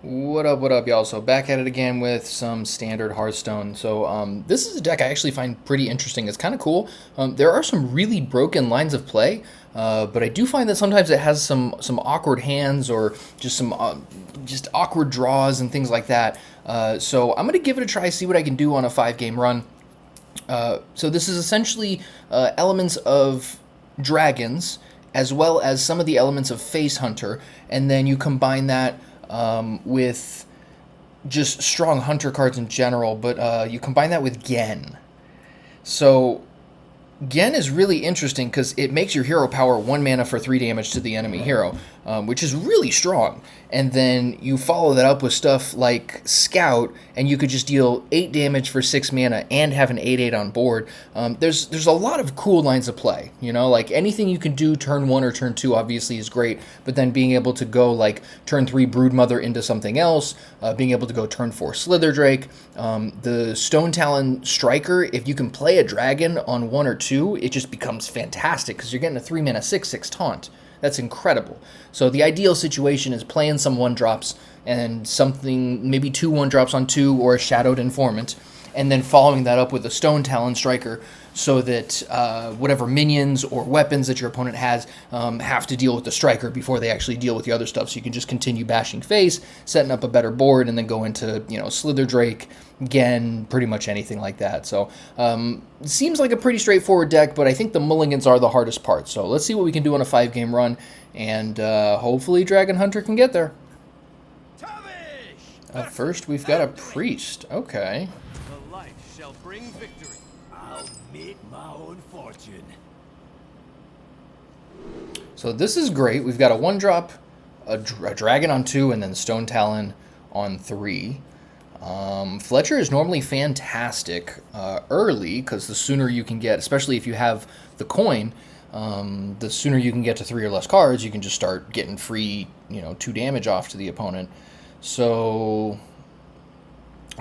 What up, y'all? So back at it again with some standard Hearthstone. So this is a deck I actually find pretty interesting. It's kind of cool. There are some really broken lines of play, but I do find that sometimes it has some awkward hands or just some just awkward draws and things like that. So I'm gonna give it a try, see what I can do on a 5 game run. So this is essentially elements of dragons as well as some of the elements of Face Hunter, and then you combine that with just strong hunter cards in general, but you combine that with Genn. So Genn is really interesting because it makes your hero power 1 mana for 3 damage to the enemy hero, which is really strong. And then you follow that up with stuff like Scout, and you could just deal 8 damage for 6 mana and have an 8/8 on board. There's a lot of cool lines of play, you know, like anything you can do turn 1 or turn 2 obviously is great, but then being able to go like turn 3 Broodmother into something else, being able to go turn 4 Slitherdrake, the Stonetalon Striker, if you can play a dragon on 1 or 2, it just becomes fantastic because you're getting a 3 mana 6/6 taunt. That's incredible. So the ideal situation is playing some 1-drops and something, maybe 2 1-drops on 2 or a Shadowed Informant, and then following that up with a Stonetalon Striker so that whatever minions or weapons that your opponent has have to deal with the Striker before they actually deal with the other stuff. So you can just continue bashing face, setting up a better board, and then go into, you know, Slitherdrake, Genn, pretty much anything like that. So it seems like a pretty straightforward deck, but I think the mulligans are the hardest part. So let's see what we can do on a 5 game run, and hopefully Dragon Hunter can get there. Up first, we've got a Priest. Okay. The light shall bring victory. I'll meet my own fortune. So this is great. We've got a 1-drop, a Dragon on 2, and then Stonetalon on 3. Fletcher is normally fantastic early because the sooner you can get, especially if you have the coin, the sooner you can get to 3 or less cards, you can just start getting free, you know, 2 damage off to the opponent. So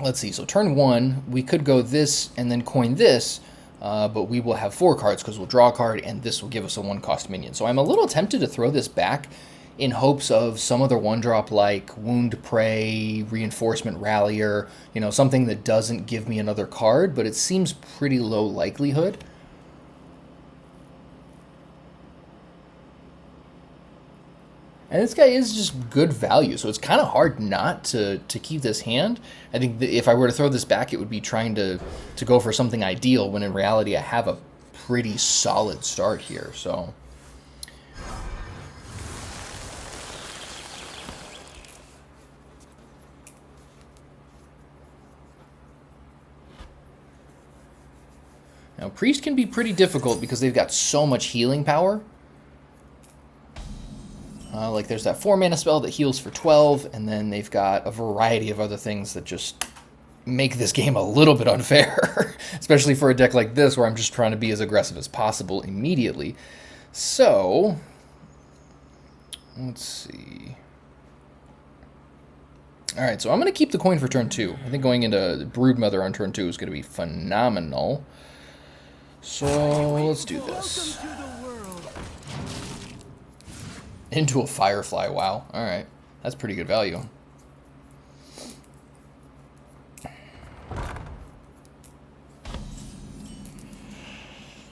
let's see. So turn 1, we could go this and then coin this, but we will have 4 cards because we'll draw a card, and this will give us a 1-cost minion. So I'm a little tempted to throw this back in hopes of some other 1-drop like Wound Prey, Reinforcement Rallier, you know, something that doesn't give me another card, but it seems pretty low likelihood. And this guy is just good value, so it's kind of hard not to keep this hand. I think that if I were to throw this back, it would be trying to go for something ideal, when in reality I have a pretty solid start here, so... Now, Priest can be pretty difficult because they've got so much healing power. Like there's that 4-mana spell that heals for 12, and then they've got a variety of other things that just make this game a little bit unfair, especially for a deck like this where I'm just trying to be as aggressive as possible immediately. So, let's see. Alright, so I'm going to keep the coin for turn 2. I think going into Broodmother on turn 2 is going to be phenomenal. So, let's do this. Into a Firefly, wow. Alright, that's pretty good value.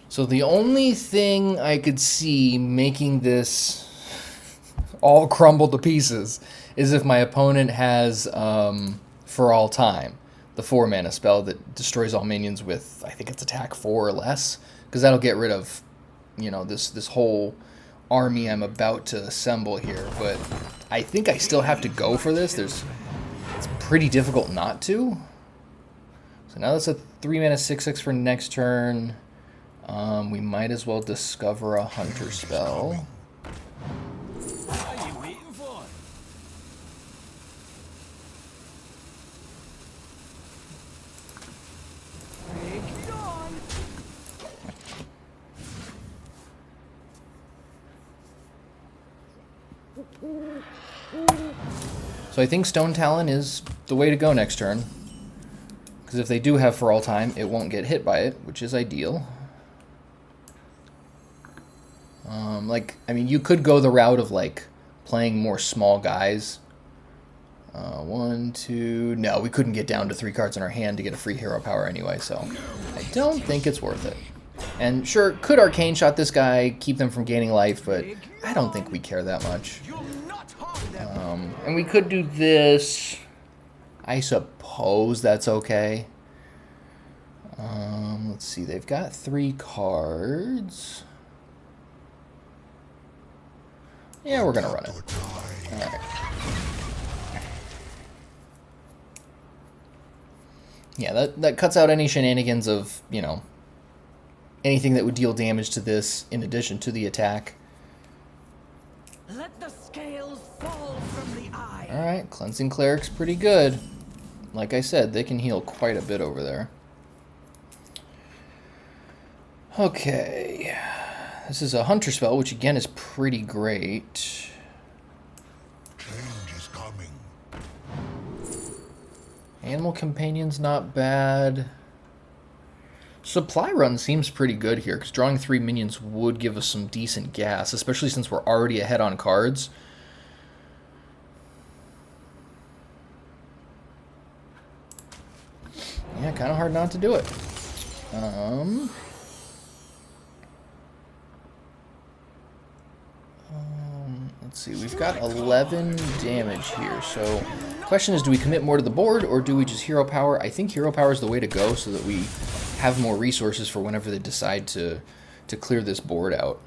So the only thing I could see making this all crumble to pieces is if my opponent has For All Time, the 4-mana spell that destroys all minions with, I think it's attack 4 or less, because that'll get rid of, you know, this whole army I'm about to assemble here. But I think I still have to go for this. It's pretty difficult not to. So now that's a 3-mana 6/6 for next turn. We might as well discover a Hunter spell. What are you waiting for? Take it on. So I think Stonetalon is the way to go next turn, because if they do have For All Time, it won't get hit by it, which is ideal. I mean, you could go the route of, like, playing more small guys One, two... No, we couldn't get down to 3 cards in our hand to get a free hero power anyway, so I don't think it's worth it. And sure, could Arcane Shot this guy, keep them from gaining life, but I don't think we care that much. And we could do this. I suppose that's okay. Let's see, they've got 3 cards. Yeah, we're gonna run it. Alright. Yeah, that cuts out any shenanigans of, you know, anything that would deal damage to this in addition to the attack. Let the scales fall from the eye. Alright, Cleansing Cleric's pretty good. Like I said, they can heal quite a bit over there. Okay. This is a Hunter spell, which again is pretty great. Change is coming. Animal Companion's not bad. Supply Run seems pretty good here, because drawing 3 minions would give us some decent gas, especially since we're already ahead on cards. Yeah, kind of hard not to do it. Let's see, we've got 11 damage here, so question is, do we commit more to the board, or do we just hero power? I think hero power is the way to go, so that we have more resources for whenever they decide to clear this board out.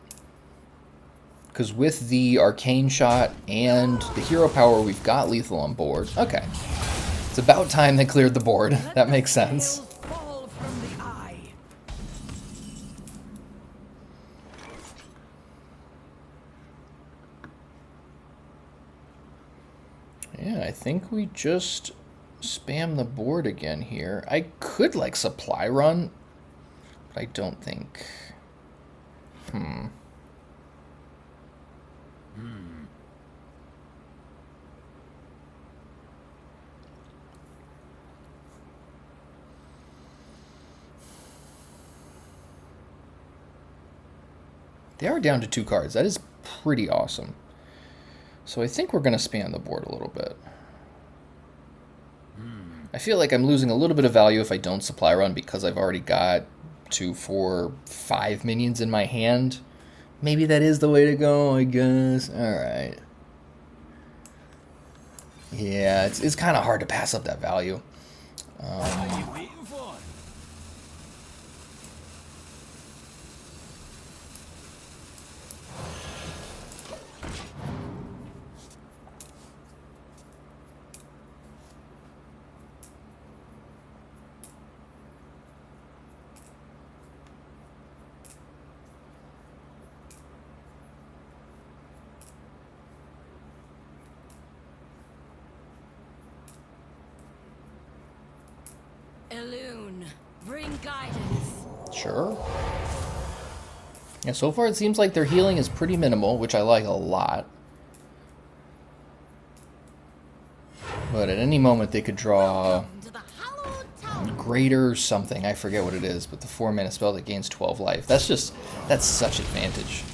Because with the Arcane Shot and the hero power, we've got lethal on board. Okay. It's about time they cleared the board. That makes sense. Fall from the eye. Yeah, I think we just spam the board again here. I could, like, supply run, but I don't think... They are down to 2 cards. That is pretty awesome. So I think we're going to spam the board a little bit. I feel like I'm losing a little bit of value if I don't supply run because I've already got 2, 4, 5 minions in my hand. Maybe that is the way to go, I guess. Alright. Yeah, it's kind of hard to pass up that value. What are you waiting for? Elune, bring guidance. Sure. Yeah, so far it seems like their healing is pretty minimal, which I like a lot. But at any moment they could draw To the hallowed tower. greater something. I forget what it is, but the 4-mana spell that gains 12 life. That's such advantage.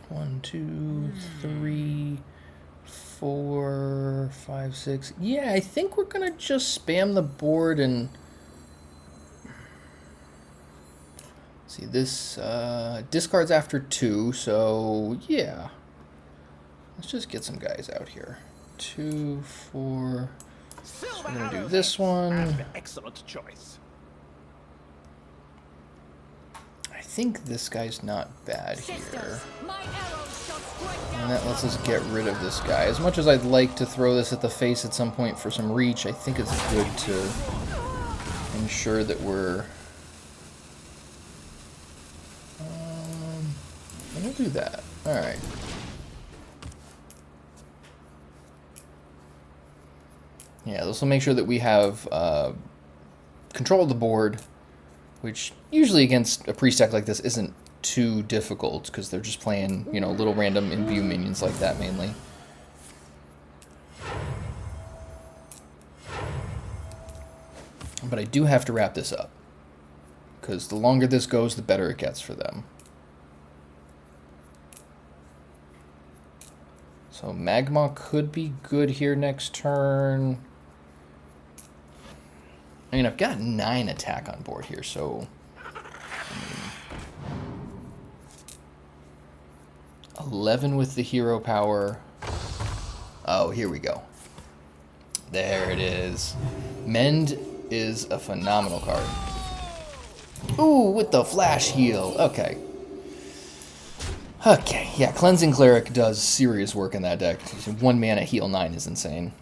One, 2, 3, 4, 5, 6. Yeah, I think we're gonna just spam the board and see this discards after 2, so yeah. Let's just get some guys out here. 2, 4. So we're gonna do this one. Excellent choice. I think this guy's not bad here. Sisters, my arrows shall strike down. And that lets us get rid of this guy. As much as I'd like to throw this at the face at some point for some reach, I think it's good to ensure that we're... I'm gonna do that. Alright. Yeah, this will make sure that we have control of the board, which usually against a priest deck like this isn't too difficult because they're just playing, you know, little random imbue minions like that mainly. But I do have to wrap this up because the longer this goes, the better it gets for them. So Magmaw could be good here next turn. I mean, I've got 9 attack on board here, so... 11 with the hero power. Oh, here we go. There it is. Mend is a phenomenal card. Ooh, with the flash heal. Okay. Okay, yeah, Cleansing Cleric does serious work in that deck. 1 mana heal 9 is insane.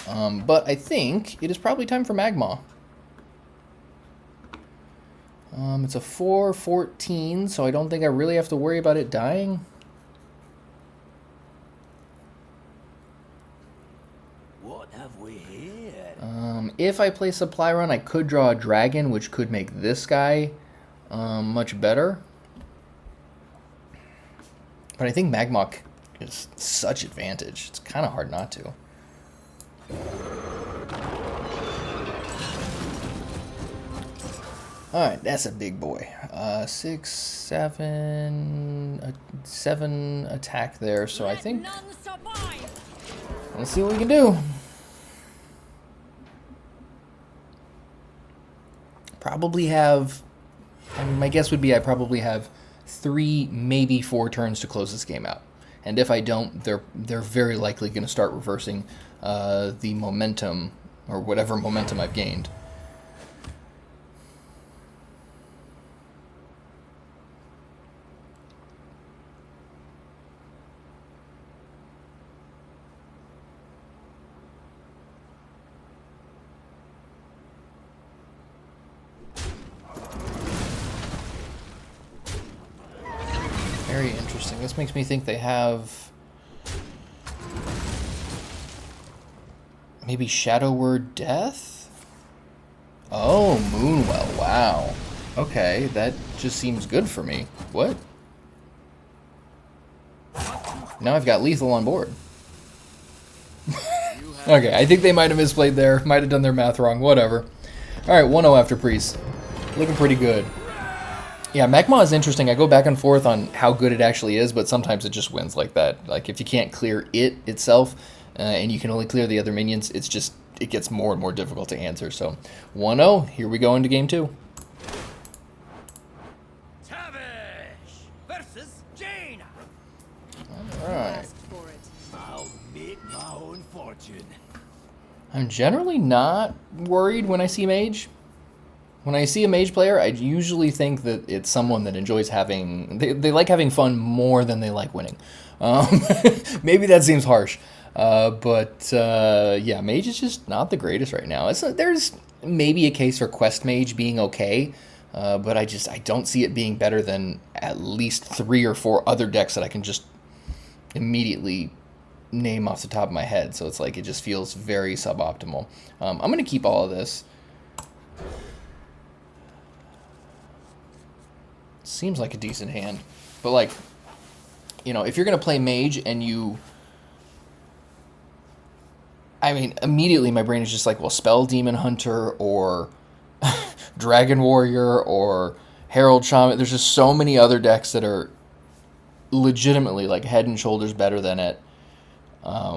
But I think it is probably time for Magmaw. It's a 4/14, so I don't think I really have to worry about it dying. What have we here? If I play Supply Run, I could draw a dragon, which could make this guy much better. But I think Magmaw is such advantage. It's kind of hard not to. Alright, that's a big boy. 6, 7, 7 attack there, so I think... None survive. Let's see what we can do. Probably have... I mean, my guess would be I probably have 3, maybe 4 turns to close this game out. And if I don't, they're very likely going to start reversing the momentum, or whatever momentum I've gained. Very interesting. This makes me think they have maybe Shadow Word Death? Oh, Moonwell. Wow. Okay, that just seems good for me. What? Now I've got lethal on board. Okay, I think they might have misplayed there. Might have done their math wrong. Whatever. Alright, 1-0 after Priest. Looking pretty good. Yeah, Magmaw is interesting. I go back and forth on how good it actually is, but sometimes it just wins like that. Like, if you can't clear it itself, and you can only clear the other minions, it gets more and more difficult to answer. So, 1-0, here we go into game 2. Tavish versus Genn. Alright. Ask for it. I'll make my own fortune. I'm generally not worried when I see Mage. When I see a Mage player, I usually think that it's someone that enjoys having... They like having fun more than they like winning. Maybe that seems harsh. Yeah, Mage is just not the greatest right now. There's maybe a case for Quest Mage being okay, but I don't see it being better than at least 3 or 4 other decks that I can just immediately name off the top of my head. So it's like it just feels very suboptimal. I'm going to keep all of this. Seems like a decent hand. But, like, you know, if you're going to play Mage and you... I mean, immediately my brain is just like, well, Spell Demon Hunter or Dragon Warrior or Herald Shaman. There's just so many other decks that are legitimately, like, head and shoulders better than it. I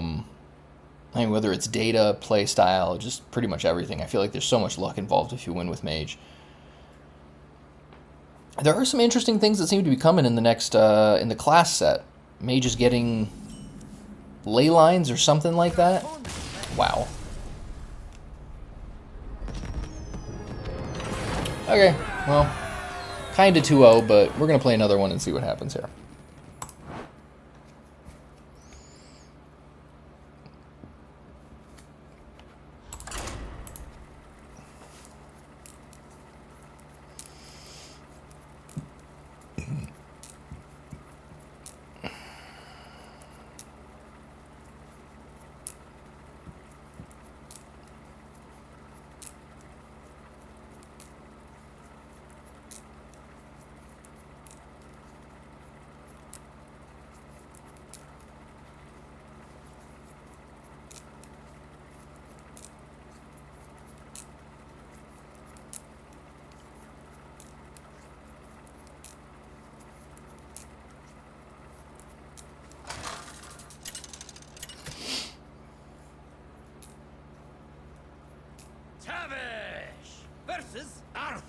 mean, whether it's data, play style, just pretty much everything. I feel like there's so much luck involved if you win with Mage. There are some interesting things that seem to be coming in the next, in the class set. Mage is getting ley lines or something like that. Wow. Okay, well, kind of 2-0, but we're going to play another one and see what happens here.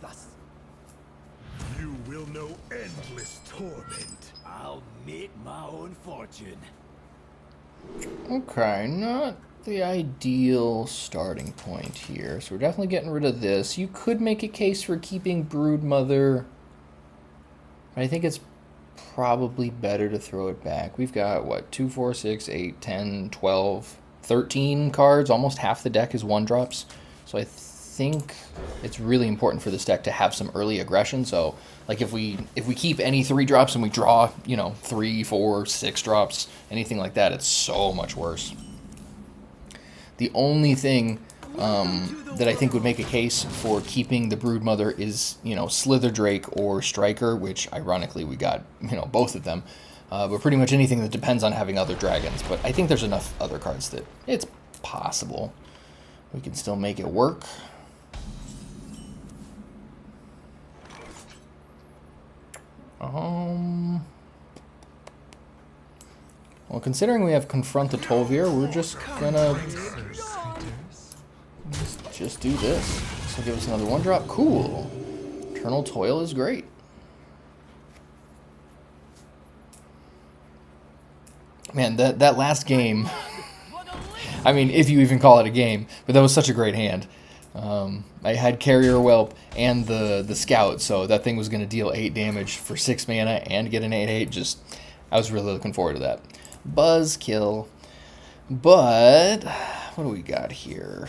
thus. You will know endless torment. I'll meet my own fortune. Okay, not the ideal starting point here. So we're definitely getting rid of this. You could make a case for keeping Broodmother, but I think it's probably better to throw it back. We've got, what, 2, 4, 6, 8, 10, 12, 13 cards. Almost half the deck is 1-drops. So I think it's really important for this deck to have some early aggression. So, like, if we keep any 3-drops and we draw, you know, 3, 4, 6-drops, anything like that, it's so much worse. The only thing that I think would make a case for keeping the Broodmother is, you know, Slitherdrake or Striker, which ironically we got, you know, both of them. But pretty much anything that depends on having other dragons. But I think there's enough other cards that it's possible we can still make it work. Well, considering we have Confront the Tol'vir, we're just gonna just do this. This will give us another 1-drop. Cool. Eternal Toil is great. Man, that last game, I mean, if you even call it a game, but that was such a great hand. I had Carrier Whelp and the Scout, so that thing was going to deal 8 damage for 6 mana and get an 8/8. Just, I was really looking forward to that. Buzzkill. But, what do we got here?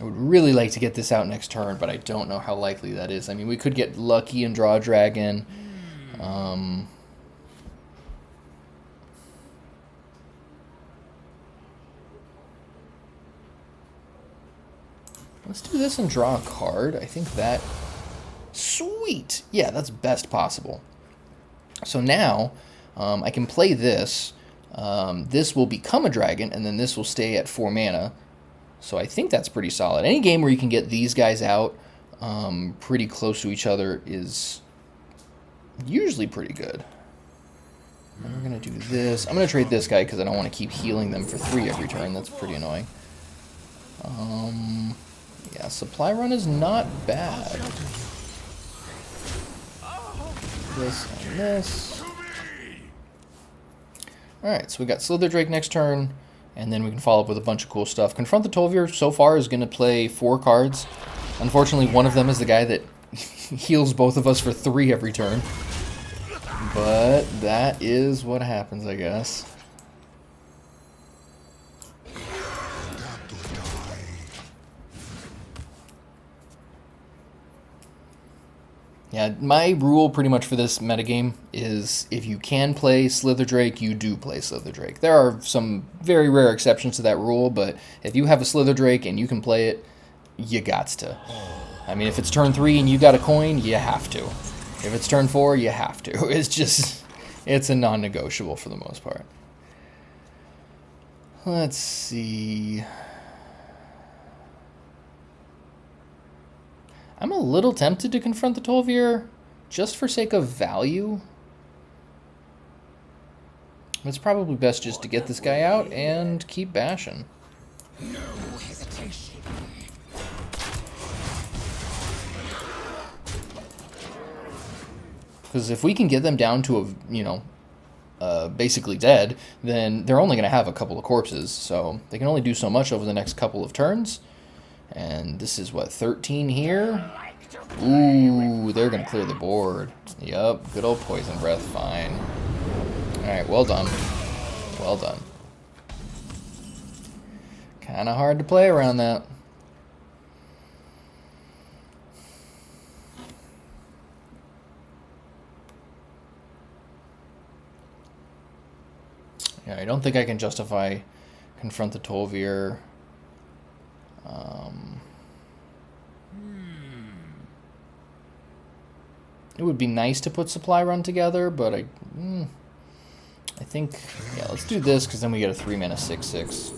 I would really like to get this out next turn, but I don't know how likely that is. I mean, we could get lucky and draw a dragon. Let's do this and draw a card. I think that... Sweet! Yeah, that's best possible. So now, I can play this. This will become a dragon, and then this will stay at 4 mana. So I think that's pretty solid. Any game where you can get these guys out pretty close to each other is usually pretty good. And we're going to do this. I'm going to trade this guy because I don't want to keep healing them for 3 every turn. That's pretty annoying. Yeah, supply run is not bad. This and this. Alright, so we got Slitherdrake next turn, and then we can follow up with a bunch of cool stuff. Confront the Tol'vir so far is going to play 4 cards. Unfortunately, one of them is the guy that heals both of us for 3 every turn. But that is what happens, I guess. Yeah, my rule pretty much for this metagame is if you can play Slitherdrake, you do play Slitherdrake. There are some very rare exceptions to that rule, but if you have a Slitherdrake and you can play it, you gots to. I mean, if it's turn 3 and you got a coin, you have to. If it's turn 4, you have to. It's just, it's a non-negotiable for the most part. Let's see... I'm a little tempted to Confront the Tol'vir, just for sake of value. It's probably best just to get this guy out and keep bashing. No hesitation. Because if we can get them down to a, you know, basically dead, then they're only going to have a couple of corpses. So they can only do so much over the next couple of turns. And this is, what, 13 here? Ooh, they're going to clear the board. Yup, good old Poison Breath, fine. Alright, well done. Well done. Kind of hard to play around that. Yeah, I don't think I can justify Confront the Tol'vir. It would be nice to put Supply Run together, but I think, yeah, let's do this, because then we get a 3-mana 6/6.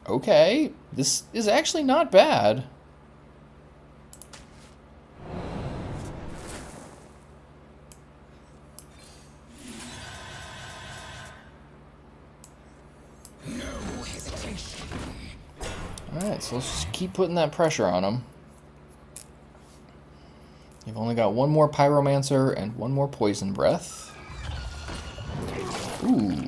Okay, this is actually not bad. No Alright, so let's just keep putting that pressure on them. You've only got one more Pyromancer and one more Poison Breath. Ooh.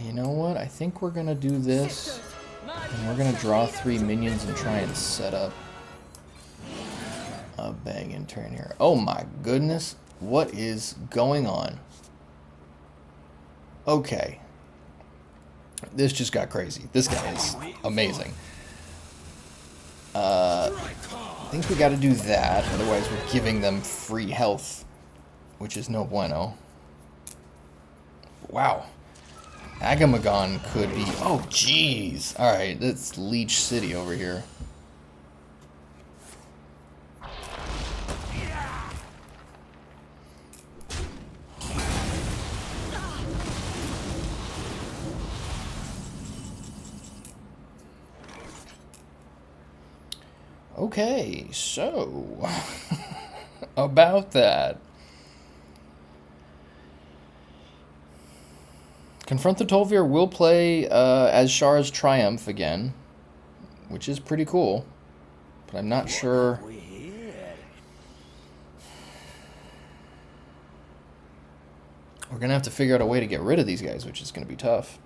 You know what? I think we're gonna do this, and we're gonna draw 3 minions and try and set up a banging turn here. Oh my goodness, what is going on? Okay, this just got crazy. This guy is amazing. I think we got to do that, otherwise we're giving them free health, which is no bueno. Wow. Agamagon could be... Oh, jeez. Alright, that's Leech City over here. Okay, so... about that. Confront the Tol'vir will play as Shar's Triumph again, which is pretty cool, but I'm not sure. We're going to have to figure out a way to get rid of these guys, which is going to be tough.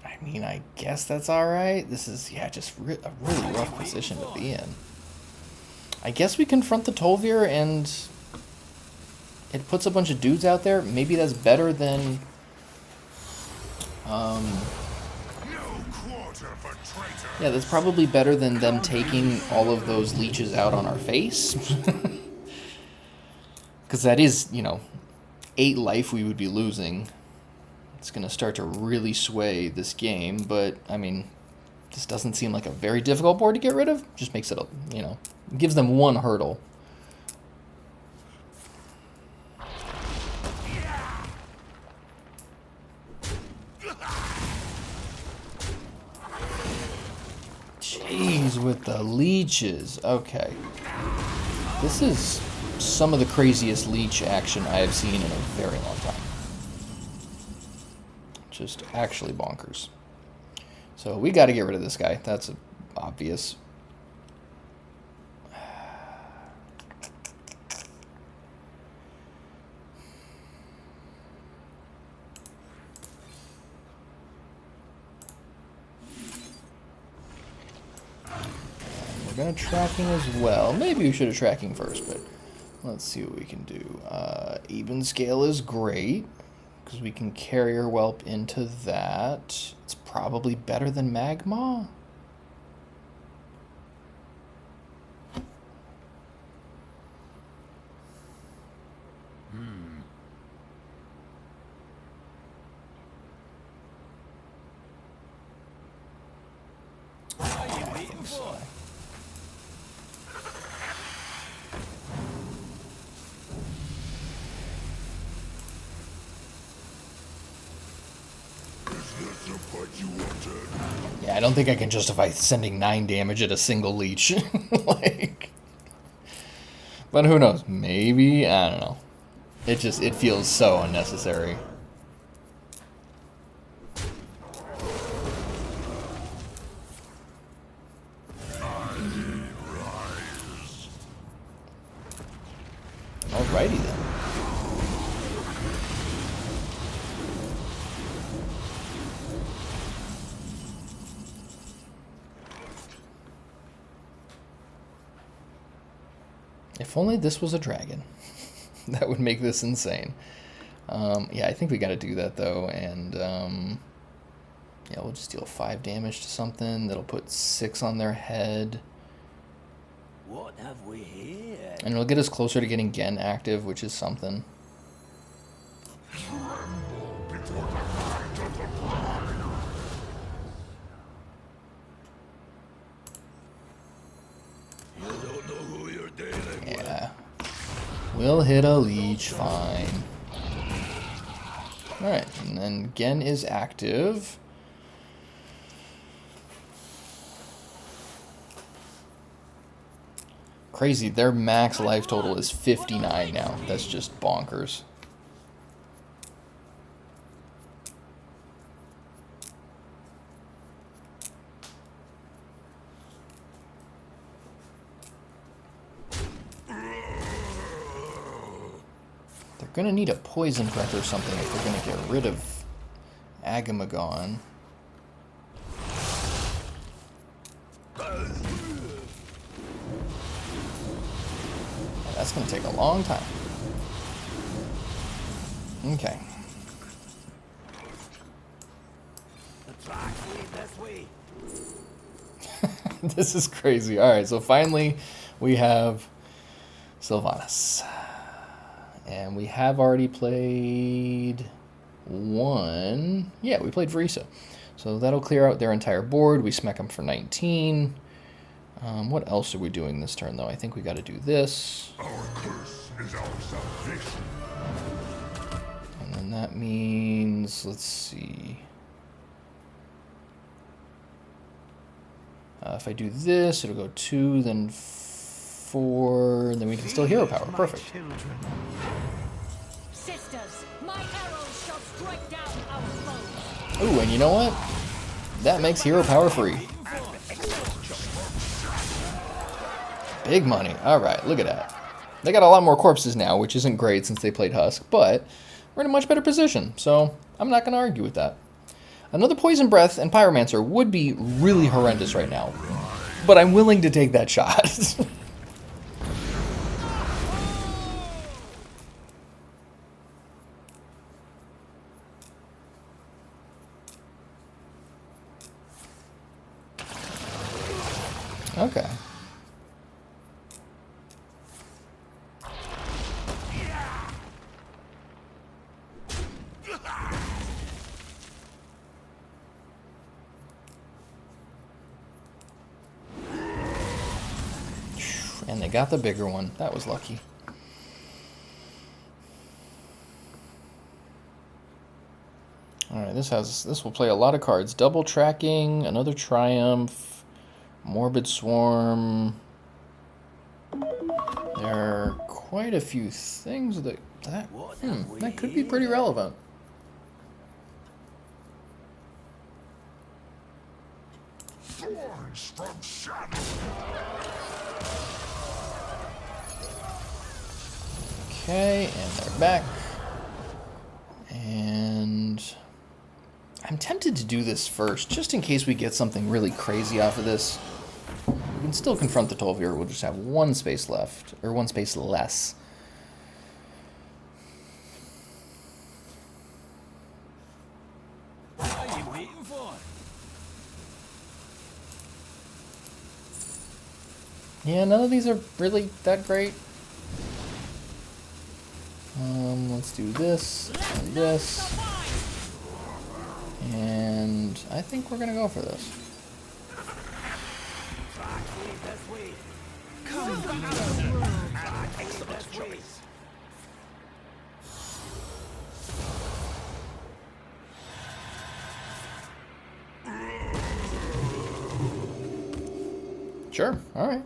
I mean, I guess that's alright. This is, yeah, just a really rough position to be in. I guess we confront the Tol'vir and it puts a bunch of dudes out there. Maybe that's better than... yeah, that's probably better than them taking all of those leeches out on our face. Because that is, you know, 8 life we would be losing. It's going to start to really sway this game, but, I mean, this doesn't seem like a very difficult board to get rid of. Just makes it, you know, gives them one hurdle. Jeez, with the leeches. Okay. This is some of the craziest leech action I have seen in a very long time. Just actually bonkers. So we got to get rid of this guy. That's obvious. We're going to tracking as well. Maybe we should have tracking first, but let's see what we can do. Ebonscale is great, because we can carry our Whelp into that. It's probably better than Magmaw. I think so. Yeah, I don't think I can justify sending 9 damage at a single leech. Like, but who knows? Maybe, I don't know. It feels so unnecessary. Alrighty then. If only this was a dragon. That would make this insane. Yeah, I think we got to do that, though. And, yeah, we'll just deal 5 damage to something. That'll put 6 on their head. What have we here? And it'll get us closer to getting Genn active, which is something. You don't know who you're dealing with. Yeah. We'll hit a leech, fine. Alright, and then Genn is active. Crazy, their max life total is 59 now. That's just bonkers. They're gonna need a poison breath or something if they're gonna get rid of Agamagon. That's gonna take a long time. Okay. The tracks lead this way. This is crazy. Alright, so finally we have Sylvanas. And we have already played one. Yeah, we played Vereesa. So that'll clear out their entire board. We smack them for 19. What else are we doing this turn, though? I think we got to do this. Our curse is our salvation. And then that means, let's see. If I do this, it'll go 2, then 4, and then we can still hero power. Perfect. Sisters, my arrows shall strike down our foes. Ooh, and you know what? That makes hero power free. Big money. Alright, look at that. They got a lot more corpses now, which isn't great since they played Husk, but we're in a much better position, so I'm not going to argue with that. Another Poison Breath and Pyromancer would be really horrendous right now, but I'm willing to take that shot. Okay. And they got the bigger one. That was lucky. Alright, this will play a lot of cards. Double Tracking, another Triumph, Morbid Swarm. There are quite a few things that could be pretty relevant. Thorns from shadow. Okay, and they're back. And I'm tempted to do this first, just in case we get something really crazy off of this. We can still confront the Tol'vir. We'll just have 1 space left, or 1 space less. What are you waiting for? Yeah, none of these are really that great. Let's do this and this. And I think we're gonna go for this. Tracks lead this way. Excellent choice. Sure, alright.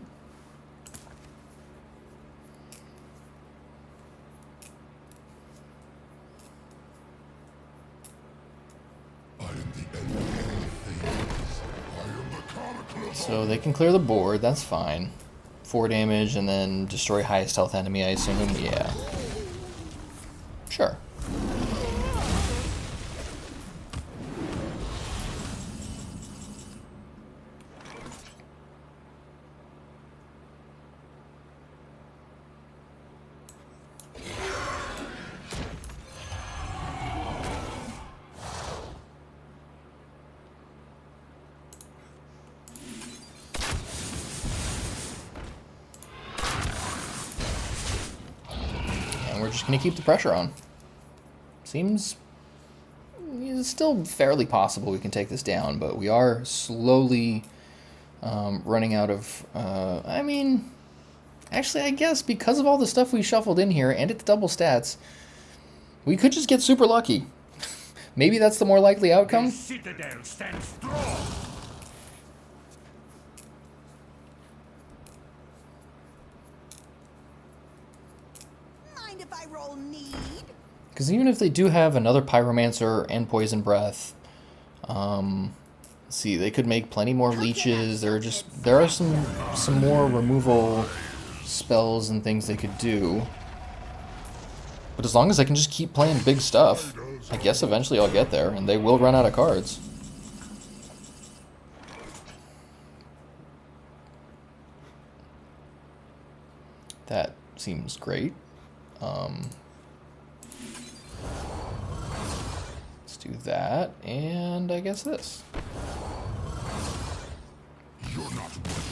So they can clear the board, that's fine. 4 damage and then destroy highest health enemy, I assume. Yeah. Sure. And we're just going to keep the pressure on. Seems it's still fairly possible we can take this down, but we are slowly running out of... I mean, actually, I guess because of all the stuff we shuffled in here, and it's double stats, we could just get super lucky. Maybe that's the more likely outcome. Citadel stands strong. Mind if I roll need? Because even if they do have another Pyromancer and Poison Breath, let's see, they could make plenty more leeches. There are some more removal spells and things they could do. But as long as I can just keep playing big stuff, I guess eventually I'll get there, and they will run out of cards. That seems great. Let's do that, and I guess this.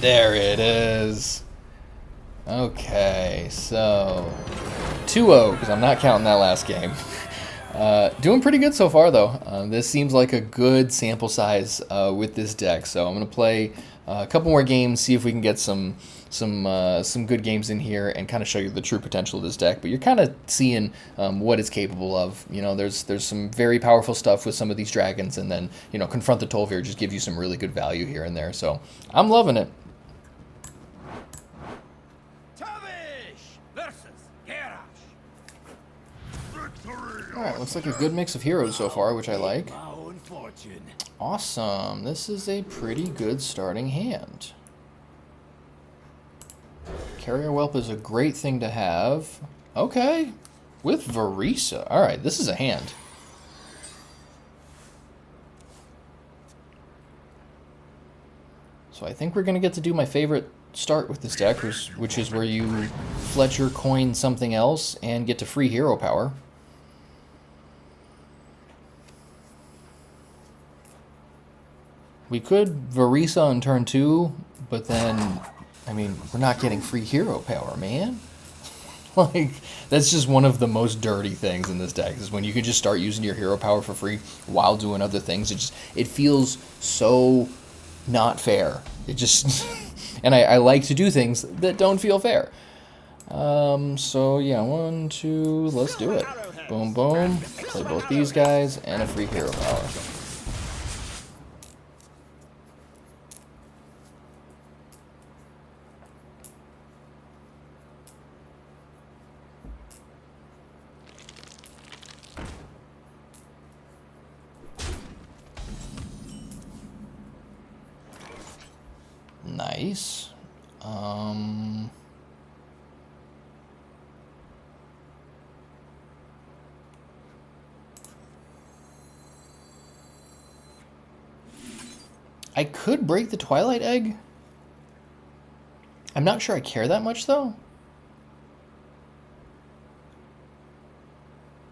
There it is. Okay, so 2-0, because I'm not counting that last game. Doing pretty good so far, though. This seems like a good sample size with this deck, so I'm going to play a couple more games, see if we can get some good games in here, and kind of show you the true potential of this deck. But you're kind of seeing what it's capable of. You know, there's some very powerful stuff with some of these dragons, and then, you know, Confront the Tol'vir just gives you some really good value here and there. So I'm loving it. Alright, looks like a good mix of heroes so far, which I like. Awesome. This is a pretty good starting hand. Carrier Whelp is a great thing to have. Okay. With Vereesa. Alright, this is a hand. So I think we're going to get to do my favorite start with this deck, which is where you Fletcher coin something else and get to free hero power. We could Vereesa on turn 2, but then, I mean, we're not getting free hero power, man. Like, that's just one of the most dirty things in this deck, is when you can just start using your hero power for free while doing other things. It feels so not fair. It just, and I like to do things that don't feel fair. So yeah, 1, 2, let's do it. Boom, boom. Play both these guys and a free hero power. Nice. I could break the Twilight Egg. I'm not sure I care that much, though.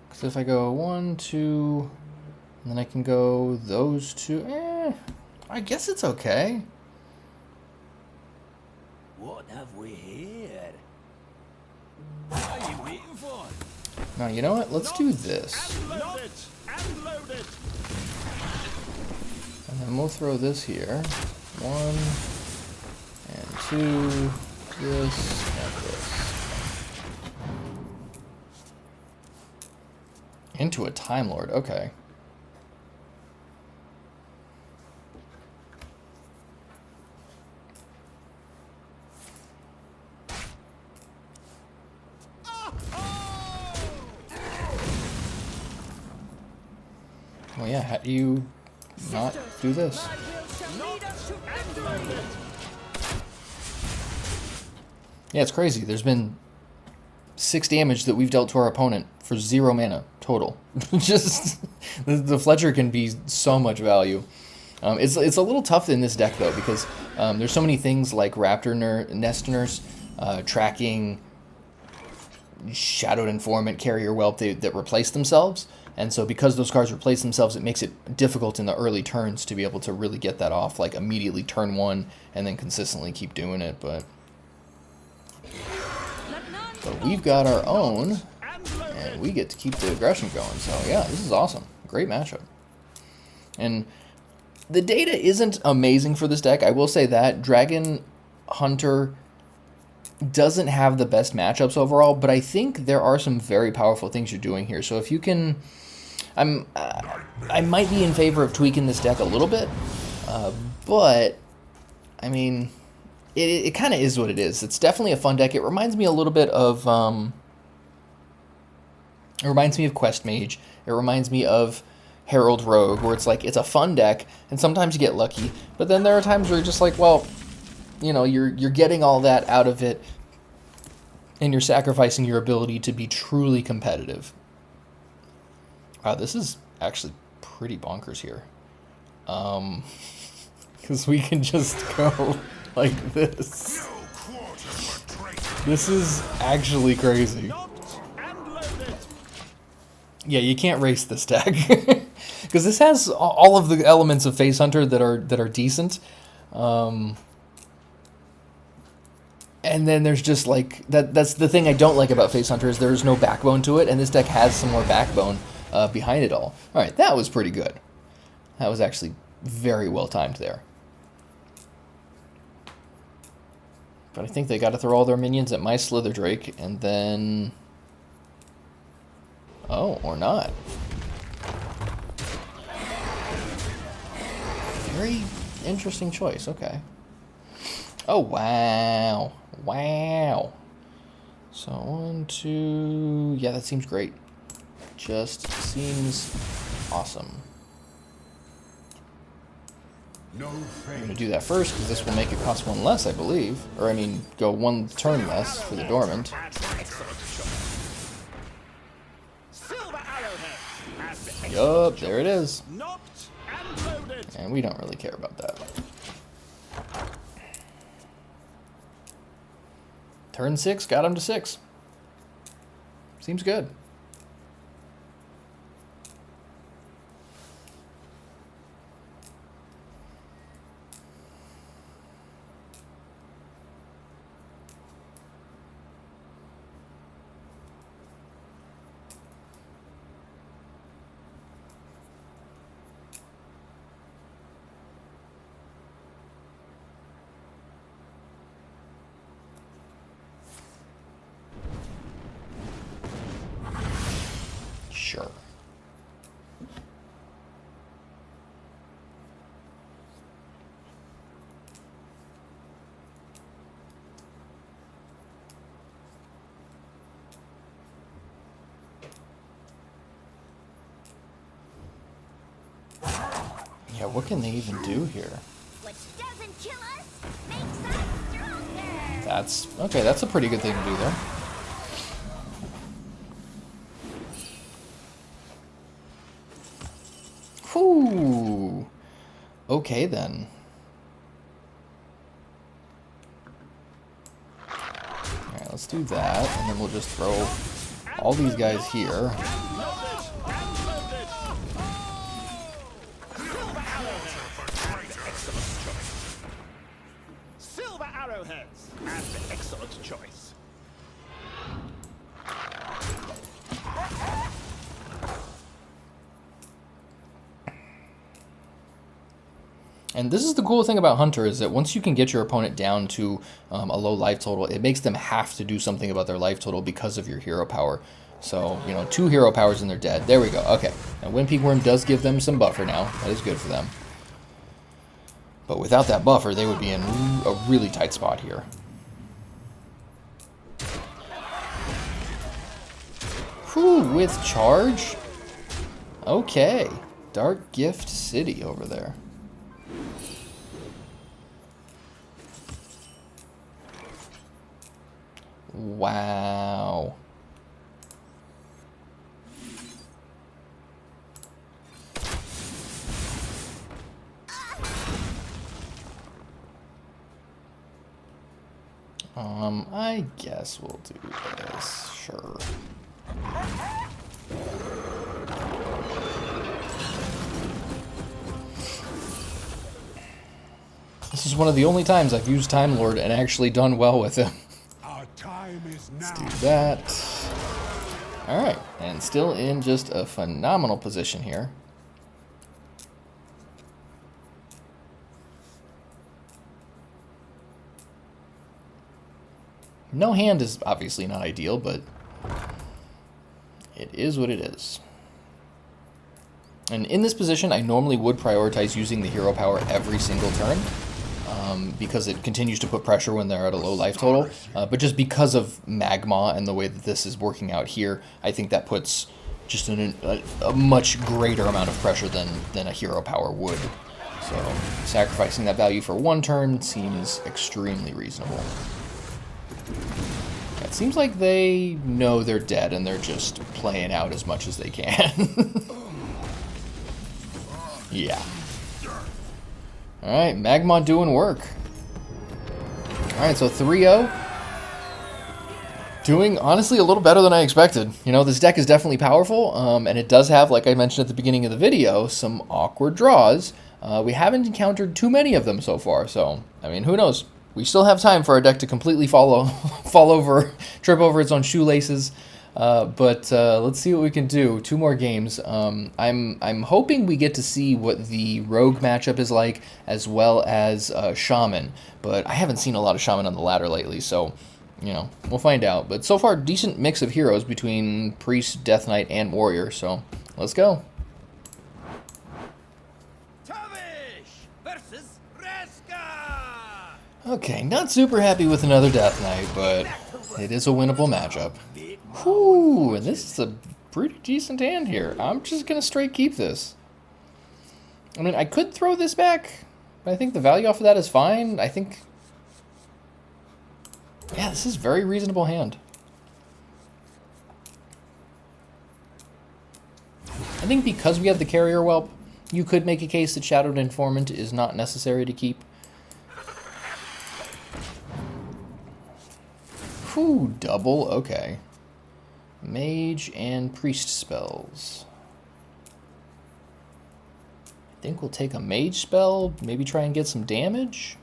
Because if I go 1, 2, and then I can go those 2, I guess it's okay. What have we here? What are you waiting for? Now, you know what? Let's do this. Load it! And load it! And then we'll throw this here. 1 and 2, this and this. Into a Time Lord, okay. Well, yeah, how do you not do this? Yeah, it's crazy. There's been 6 damage that we've dealt to our opponent for 0 mana total. Just, the Fletcher can be so much value. It's a little tough in this deck, though, because there's so many things like Raptor-Nest Nurse, tracking, Shadowed Informant, Carrier Whelp that replace themselves. And so because those cards replace themselves, it makes it difficult in the early turns to be able to really get that off, like immediately turn 1 and then consistently keep doing it. But we've got our own and we get to keep the aggression going. So yeah, this is awesome. Great matchup. And the data isn't amazing for this deck. I will say that Dragon Hunter doesn't have the best matchups overall, but I think there are some very powerful things you're doing here. So if you can, I might be in favor of tweaking this deck a little bit, but I mean, it kind of is what it is. It's definitely a fun deck. It reminds me a little bit of, it reminds me of Quest Mage. It reminds me of Herald Rogue, where it's like, it's a fun deck, and sometimes you get lucky, but then there are times where you're just like, well, you know, you're getting all that out of it, and you're sacrificing your ability to be truly competitive. Wow, this is actually pretty bonkers here. Because we can just go like this. This is actually crazy. Yeah, you can't race this deck. Because this has all of the elements of Face Hunter that are decent. And then there's just like, that's the thing I don't like about Face Hunter, is there's no backbone to it, and this deck has some more backbone behind it all. Alright, that was pretty good. That was actually very well timed there. But I think they got to throw all their minions at my Slitherdrake, and then... Oh, or not. Very interesting choice, okay. Oh, wow. Wow. So, 1, 2... Yeah, that seems great. Just seems awesome. No I'm going to do that first, because this will make it cost 1 less, I believe. Or, I mean, go 1 turn less for the Dormant. Yup, there it is. And we don't really care about that. Turn 6, got him to 6. Seems good. Sure. Yeah, what can they even do here? What doesn't kill us makes us stronger. That's okay, that's a pretty good thing to do there. Whew. Okay then. Alright, let's do that, and then we'll just throw all these guys here. Silver arrowheads and an excellent choice. And this is the cool thing about Hunter, is that once you can get your opponent down to a low life total, it makes them have to do something about their life total because of your hero power. So, you know, 2 hero powers and they're dead. There we go. Okay. Now, Wind-Peak Worm does give them some buffer now. That is good for them. But without that buffer, they would be in a really tight spot here. Whew, with charge? Okay. Dark Gift City over there. Wow. I guess we'll do this, sure. This is one of the only times I've used Time Lord and actually done well with him. Our time is now. Let's do that. Alright, and still in just a phenomenal position here. No hand is obviously not ideal, but it is what it is. And in this position, I normally would prioritize using the hero power every single turn, because it continues to put pressure when they're at a low life total. But just because of Magmaw and the way that this is working out here, I think that puts just a much greater amount of pressure than a hero power would. So sacrificing that value for one turn seems extremely reasonable. It seems like they know they're dead and they're just playing out as much as they can. Yeah. Alright, Magmaw doing work. Alright, so 3-0. Doing, honestly, a little better than I expected. You know, this deck is definitely powerful, and it does have, like I mentioned at the beginning of the video, some awkward draws. We haven't encountered too many of them so far, so, I mean, who knows? We still have time for our deck to completely fall over, trip over its own shoelaces. But let's see what we can do. 2 more games. I'm hoping we get to see what the Rogue matchup is like, as well as Shaman. But I haven't seen a lot of Shaman on the ladder lately, so, you know, we'll find out. But so far, decent mix of heroes between Priest, Death Knight, and Warrior, so let's go. Okay, not super happy with another Death Knight, but it is a winnable matchup. Whew, and this is a pretty decent hand here. I'm just going to straight keep this. I mean, I could throw this back, but I think the value off of that is fine. I think... yeah, this is a very reasonable hand. I think because we have the Carrier Whelp, you could make a case that Shadowed Informant is not necessary to keep. Whew, double, okay. Mage and Priest spells. I think we'll take a Mage spell, maybe try and get some damage.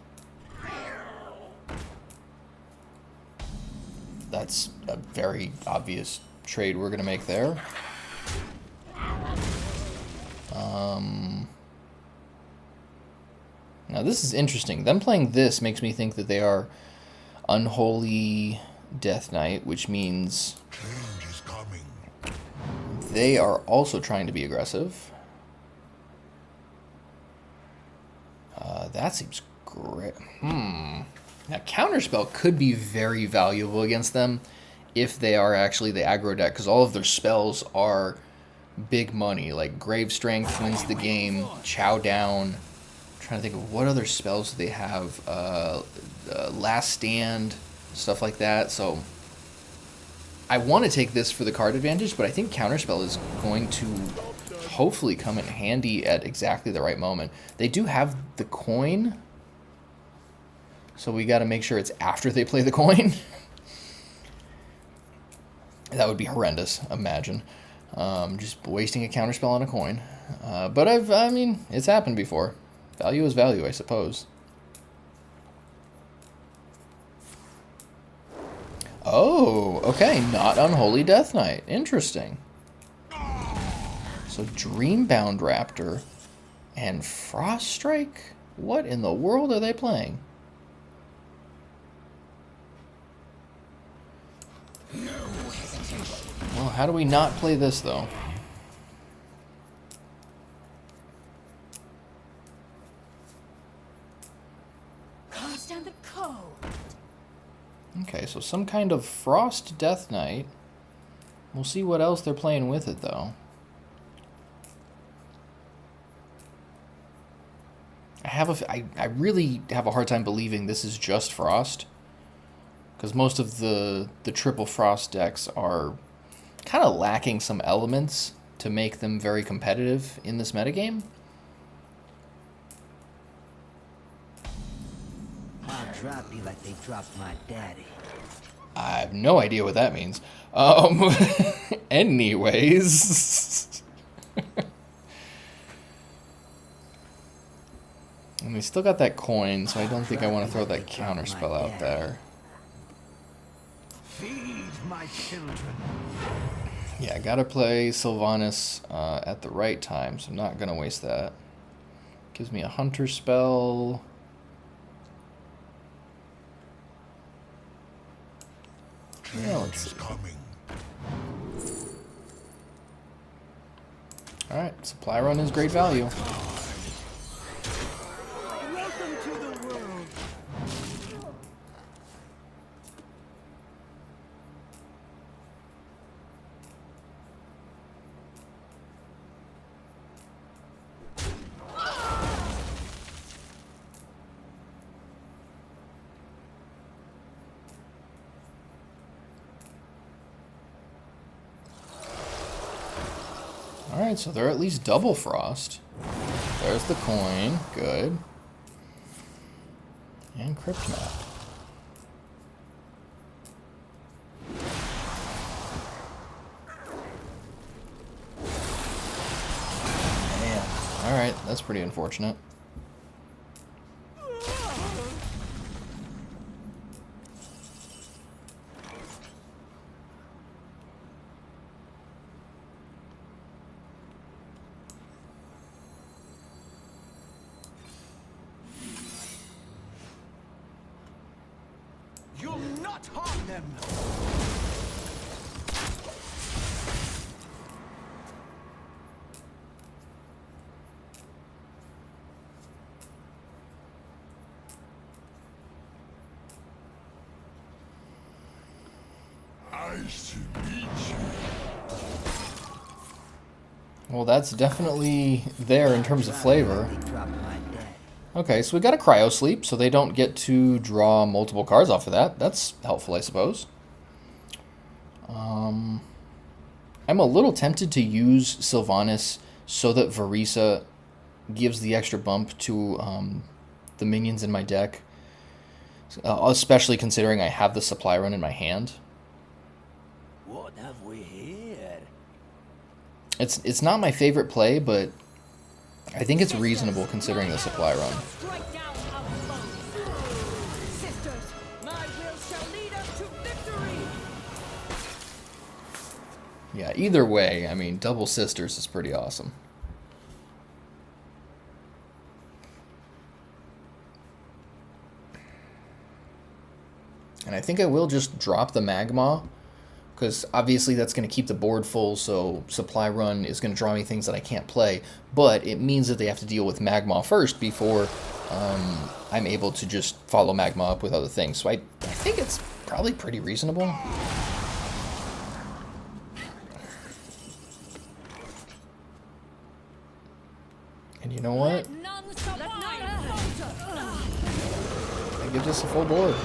That's a very obvious trade we're going to make there. Now this is interesting. Them playing this makes me think that they are Unholy Death Knight, which means they are also trying to be aggressive. That seems great. Now, Counterspell could be very valuable against them if they are actually the aggro deck, because all of their spells are big money. Like Grave Strength wins the game, Chow Down. I'm trying to think of what other spells they have. Last Stand, stuff like that. So I want to take this for the card advantage, but I think Counterspell is going to hopefully come in handy at exactly the right moment. They do have the coin, so we got to make sure it's after they play the coin. That would be horrendous, imagine. Just wasting a Counterspell on a coin. But I mean, it's happened before. Value is value, I suppose. Oh, okay, not Unholy Death Knight. Interesting. So Dreambound Raptor and Frost Strike? What in the world are they playing? Well, how do we not play this, though? Understand the code. Okay, so some kind of Frost Death Knight. We'll see what else they're playing with it, though. I really have a hard time believing this is just Frost, because most of the triple Frost decks are kind of lacking some elements to make them very competitive in this metagame. I'll drop you like they dropped my daddy. I have no idea what that means. Anyways. And we still got that coin, so I don't think I want to throw that counterspell out there. Feed my children. Yeah, I gotta play Sylvanas at the right time, so I'm not gonna waste that. Gives me a Hunter spell. Yeah, let's see. Alright, supply run is great value. Welcome to the world. Alright, so they're at least double frost. There's the coin. Good. And crypt map. Man. Alright, that's pretty unfortunate. You'll not harm them! Nice to meet you. Well, that's definitely there in terms of flavor. They dropped my dead. Okay, so we got a cryo sleep, so they don't get to draw multiple cards off of that. That's helpful, I suppose. I'm a little tempted to use Sylvanas so that Vereesa gives the extra bump to the minions in my deck, especially considering I have the supply run in my hand. What have we here? It's not my favorite play, but I think it's reasonable considering the supply run. Strike down our foes. Sisters, my will shall lead us to victory. Yeah, either way, I mean, double sisters is pretty awesome. And I think I will just drop the Magmaw, because obviously that's going to keep the board full, so supply run is going to draw me things that I can't play, but it means that they have to deal with Magmaw first before I'm able to just follow Magmaw up with other things. So I think it's probably pretty reasonable. And you know what? None survive. That gives us a full board.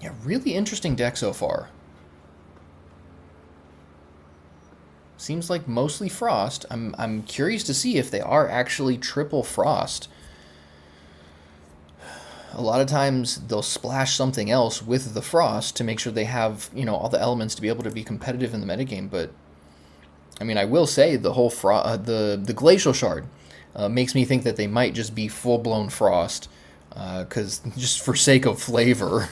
Yeah, really interesting deck so far. Seems like mostly Frost. I'm curious to see if they are actually triple Frost. A lot of times they'll splash something else with the Frost to make sure they have, you know, all the elements to be able to be competitive in the metagame. But I mean, I will say the whole the Glacial Shard makes me think that they might just be full-blown Frost, because just for sake of flavor.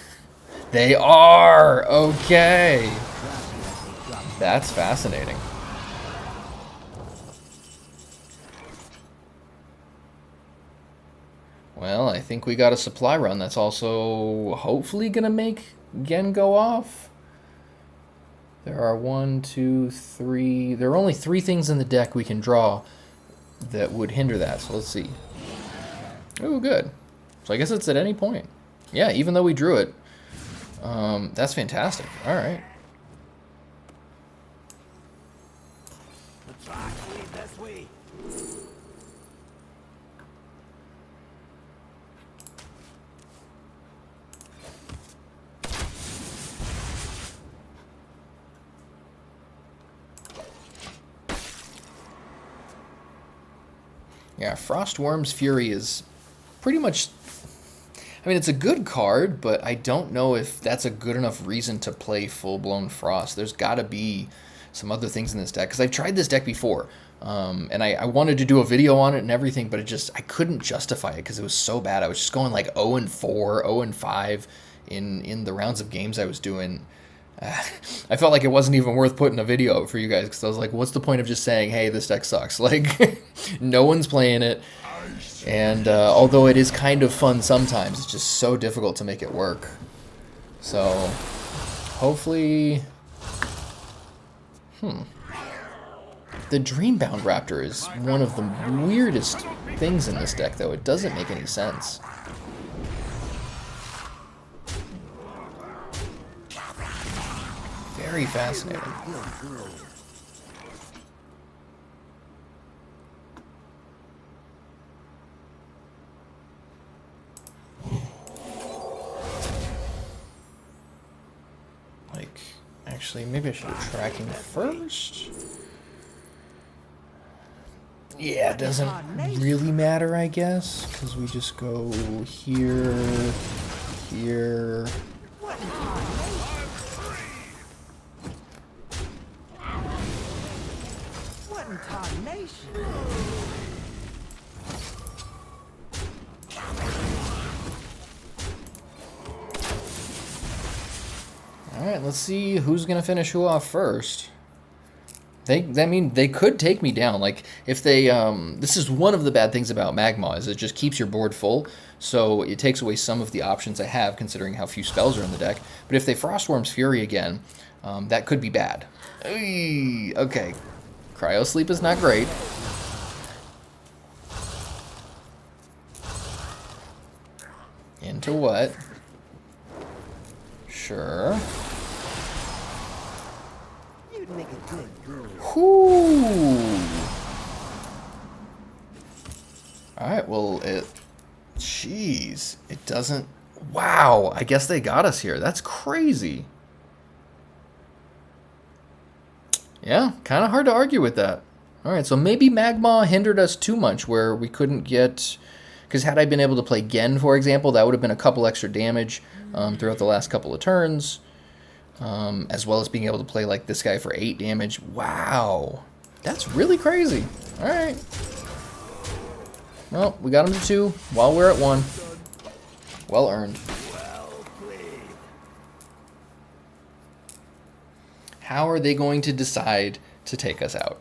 They are! Okay! That's fascinating. Well, I think we got a supply run that's also hopefully going to make Genn go off. There are 1, 2, 3... There are only 3 things in the deck we can draw that would hinder that, so let's see. Oh, good. So I guess it's at any point. Yeah, even though we drew it. That's fantastic. All right. The tracks lead this way. Yeah, Frostworm's Fury is pretty much... I mean, it's a good card, but I don't know if that's a good enough reason to play full-blown Frost. There's got to be some other things in this deck, because I've tried this deck before. And I wanted to do a video on it and everything, but I couldn't justify it because it was so bad. I was just going like 0-4, 0-5 in the rounds of games I was doing. I felt like it wasn't even worth putting a video for you guys because I was like, what's the point of just saying, hey, this deck sucks? Like, no one's playing it. And although it is kind of fun sometimes, it's just so difficult to make it work. So, hopefully... The Dreambound Raptor is one of the weirdest things in this deck, though. It doesn't make any sense. Very fascinating. Like, actually, maybe I should do tracking first. Yeah, it doesn't really matter, I guess, because we just go here, here. What in tarnation? Alright, let's see who's going to finish who off first. They could take me down. Like, if they, this is one of the bad things about Magmaw, is it just keeps your board full, so it takes away some of the options I have, considering how few spells are in the deck. But if they Frostworm's Fury again, that could be bad. Okay. Cryo Sleep is not great. Into what? Sure. You'd make a good girl. Whoo! Alright, well, jeez. It doesn't... Wow, I guess they got us here. That's crazy. Yeah, kind of hard to argue with that. Alright, so maybe Magmaw hindered us too much where we couldn't get... Because had I been able to play Genn, for example, that would have been a couple extra damage throughout the last couple of turns. As well as being able to play like this guy for 8 damage. Wow. That's really crazy. Alright. Well, we got him to 2 while we're at 1. Well earned. How are they going to decide to take us out?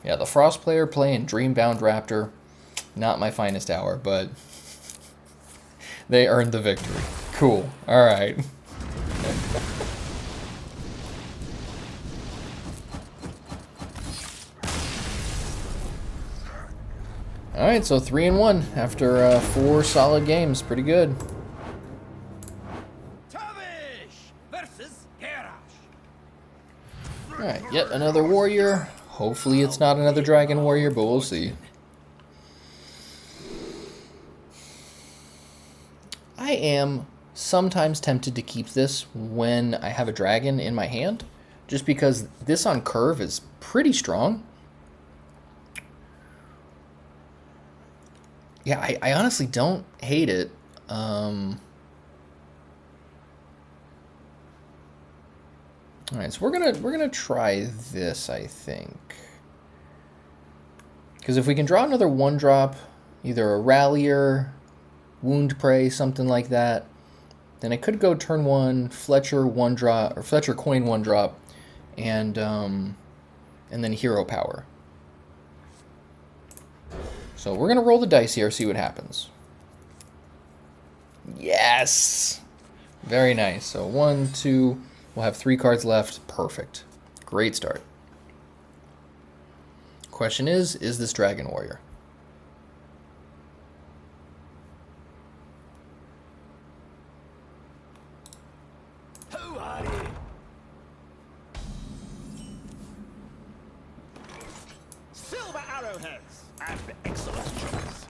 Yeah, the Frost player playing Dreambound Raptor. Not my finest hour, but they earned the victory. Cool. Alright. Alright, so 3-1 after 4 solid games. Pretty good. Versus Alright, yet another warrior. Hopefully it's not another dragon warrior, but we'll see. I am sometimes tempted to keep this when I have a dragon in my hand, just because this on curve is pretty strong. Yeah, I honestly don't hate it. Alright, so we're gonna try this, I think. Because if we can draw another 1-drop, either a Rallier, Wound Prey, something like that, then I could go turn 1, Fletcher 1-drop, or Fletcher Coin 1-drop, and then Hero Power. So we're gonna roll the dice here, see what happens. Yes! Very nice. So 1, 2, we'll have 3 cards left. Perfect. Great start. Question is this Dragon Warrior? Who are you? Silver arrowheads and excellent choice.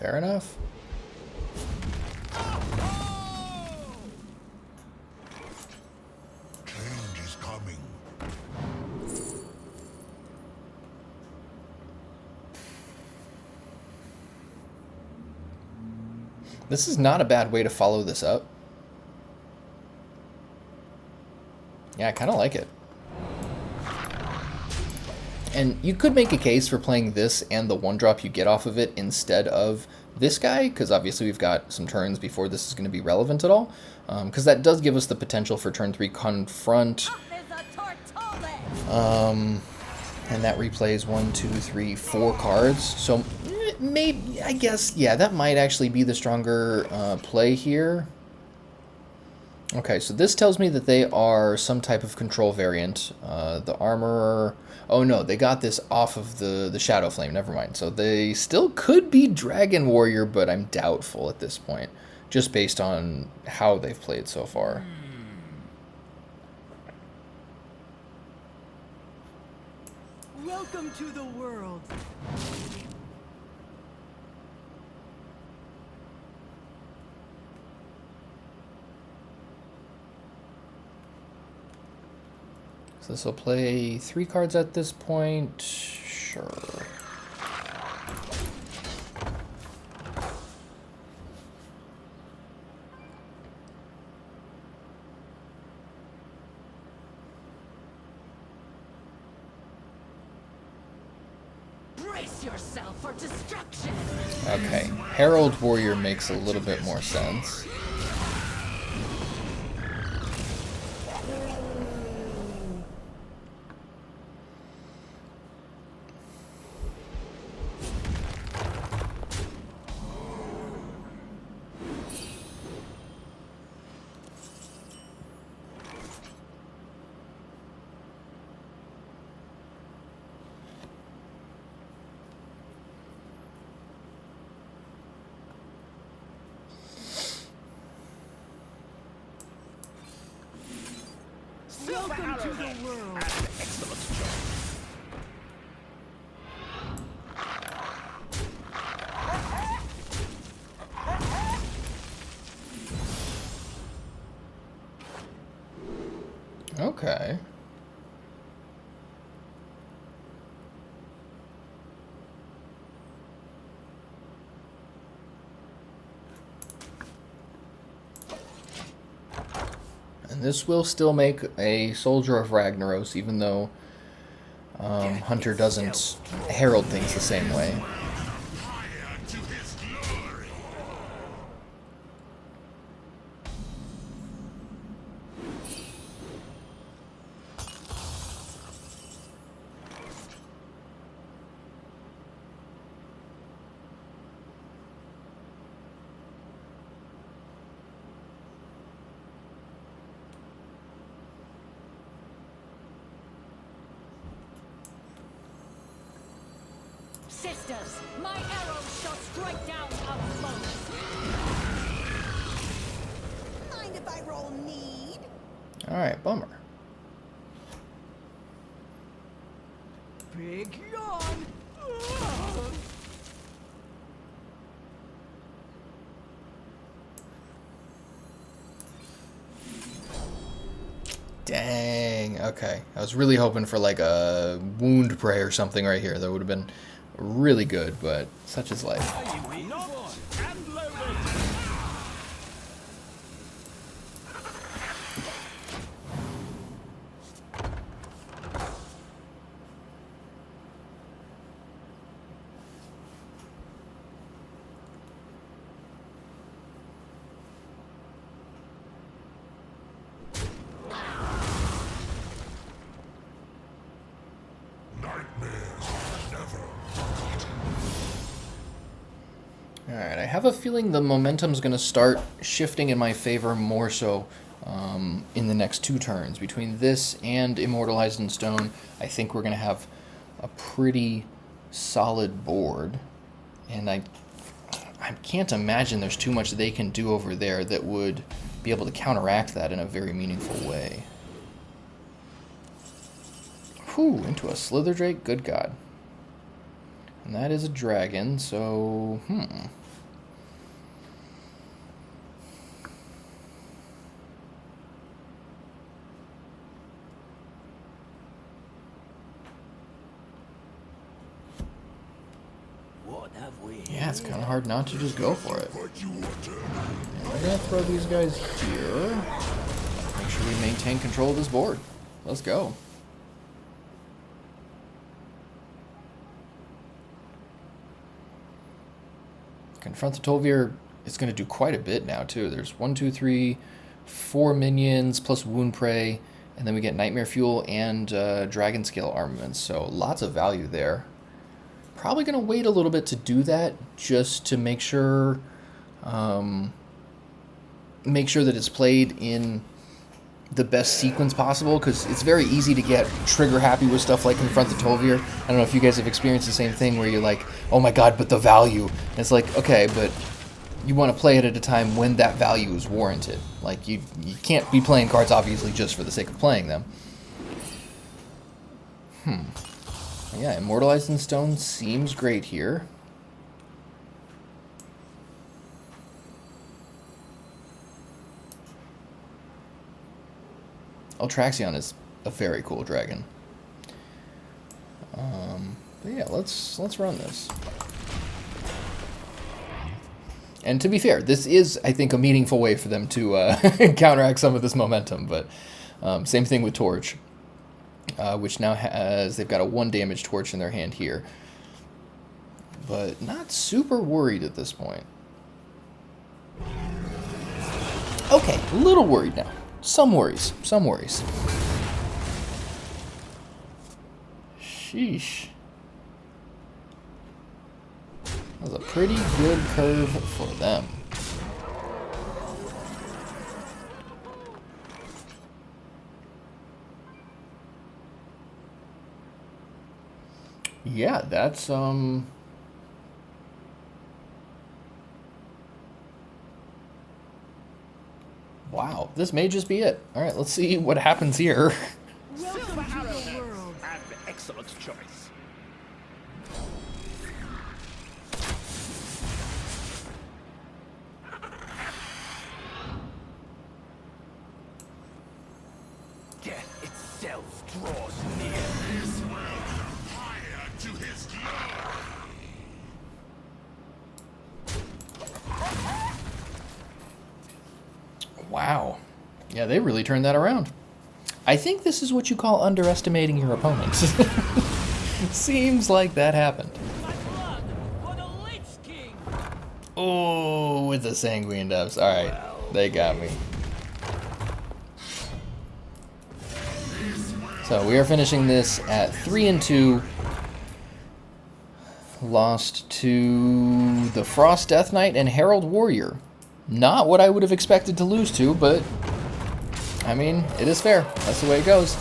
Fair enough. Change is coming. This is not a bad way to follow this up. Yeah, I kind of like it. And you could make a case for playing this and the 1-drop you get off of it instead of this guy, because obviously we've got some turns before this is going to be relevant at all. Because that does give us the potential for turn 3 Confront. And that replays 1, 2, 3, 4 cards. So maybe, I guess, yeah, that might actually be the stronger play here. Okay, so this tells me that they are some type of control variant. The Armorer... Oh no, they got this off of the Shadow Flame, never mind. So they still could be Dragon Warrior, but I'm doubtful at this point. Just based on how they've played so far. Welcome to the world. So this will play 3 cards at this point. Sure. Brace yourself for destruction. Okay, Herald Warrior makes a little bit more sense. Welcome to the world. Okay. And this will still make a Soldier of Ragnaros, even though Hunter doesn't herald things the same way. Fire to his glory. Sisters, my arrows shall strike down our foes. Mind if I roll need? Alright, bummer. Big yawn. Ugh. Dang, okay. I was really hoping for like a wound prey or something right here. That would have been really good, but such is life. And loaded. Nightmares never. Alright, I have a feeling the momentum's going to start shifting in my favor more so in the next 2 turns. Between this and Immortalized in Stone, I think we're going to have a pretty solid board. And I can't imagine there's too much they can do over there that would be able to counteract that in a very meaningful way. Whew, into a Slitherdrake? Good God. And that is a dragon, so, What have we Yeah, it's kind of hard not to just go for it. What you wanted. And we're going to throw these guys here. Make sure we maintain control of this board. Let's go. Confront the Tol'vir is going to do quite a bit now, too. There's 1, 2, 3, 4 minions plus Wound Prey, and then we get Nightmare Fuel and Dragon Scale armaments, so lots of value there. Probably going to wait a little bit to do that, just to make sure that it's played in the best sequence possible, because it's very easy to get trigger happy with stuff like Confront the Tol'vir. I don't know if you guys have experienced the same thing where you're like, oh my god, but the value. And it's like, okay, but you want to play it at a time when that value is warranted. Like, you can't be playing cards, obviously, just for the sake of playing them. Yeah, Immortalized in Stone seems great here. Ultraxion is a very cool dragon. But yeah, let's run this. And to be fair, this is, I think, a meaningful way for them to counteract some of this momentum. But same thing with Torch, which now has, they've got a 1 damage Torch in their hand here. But not super worried at this point. Okay, a little worried now. Some worries. Some worries. Sheesh. That was a pretty good curve for them. Yeah, that's wow, this may just be it. All right, let's see what happens here. Welcome to the world. An excellent choice. Death itself draws near. His will come higher to his glory. Wow. Yeah, they really turned that around. I think this is what you call underestimating your opponent. Seems like that happened. My blood for the Lich King. Oh, with the Sanguine Depths. All right, they got me. So we are finishing this at 3-2. Lost to the Frost Death Knight and Herald Warrior. Not what I would have expected to lose to, but I mean, it is fair. That's the way it goes.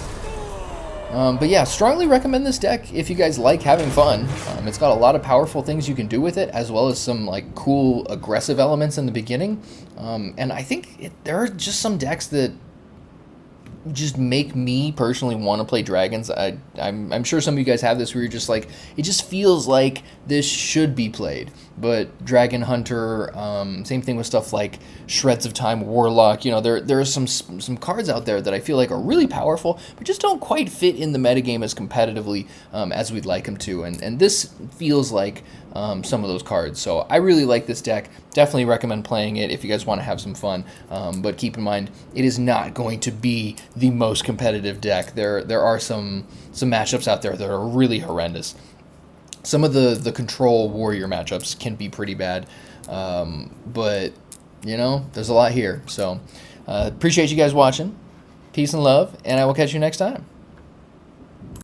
But yeah, strongly recommend this deck if you guys like having fun. It's got a lot of powerful things you can do with it, as well as some like cool aggressive elements in the beginning. And I think there are just some decks that just make me personally want to play dragons. I'm sure some of you guys have this where you're just like, it just feels like this should be played. But Dragon Hunter, same thing with stuff like Shreds of Time, Warlock. You know, there are some cards out there that I feel like are really powerful, but just don't quite fit in the metagame as competitively as we'd like them to. And this feels like some of those cards. So I really like this deck. Definitely recommend playing it if you guys want to have some fun. But keep in mind, it is not going to be the most competitive deck. There are some matchups out there that are really horrendous. Some of the control warrior matchups can be pretty bad, but you know, there's a lot here. So appreciate you guys watching. Peace and love, and I will catch you next time.